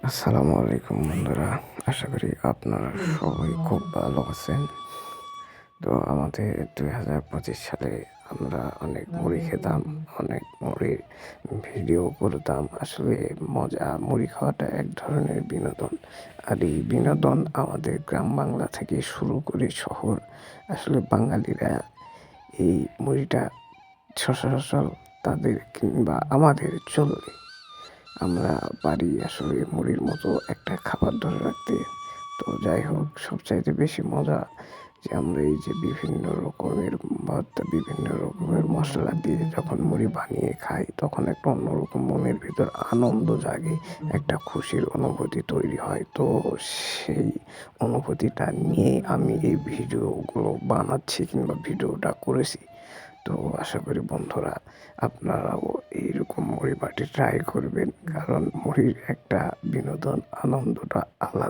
আসসালামু আলাইকুম বন্ধুরা, আশা করি আপনারা সবাই খুব ভালো আছেন। তো আমাদের 2025 সালে আমরা অনেক মুড়ি খেতাম, অনেক মুড়ির ভিডিও করতাম। আসলে মজা, মুড়ি খাওয়াটা এক ধরনের বিনোদন। আর এই বিনোদন আমাদের গ্রাম বাংলা থেকে শুরু করে শহর, আসলে বাঙালিরা এই মুড়িটা সচরাচর তাদের কিংবা আমাদের চলে। আমরা পারি আসলে মুড়ির মতো একটা খাবার ধরে রাখতে। তো যাই হোক, সবচাইতে বেশি মজা যে আমরা এই যে বিভিন্ন রকমের ভর্তা, বিভিন্ন রকমের মশলা দিয়ে যখন মুড়ি বানিয়ে খাই, তখন একটা অন্যরকম মনের ভিতর আনন্দ জাগে, একটা খুশির অনুভূতি তৈরি হয়। তো সেই অনুভূতিটা নিয়ে আমি এই ভিডিওগুলো বানাচ্ছি কিংবা ভিডিওটা করেছি। তো আশা করি বন্ধুরা আপনারাও এইরকম মুড়ি বাটি ট্রাই করবেন, কারণ মুড়ির একটা বিনোদন, আনন্দটা আলাদা।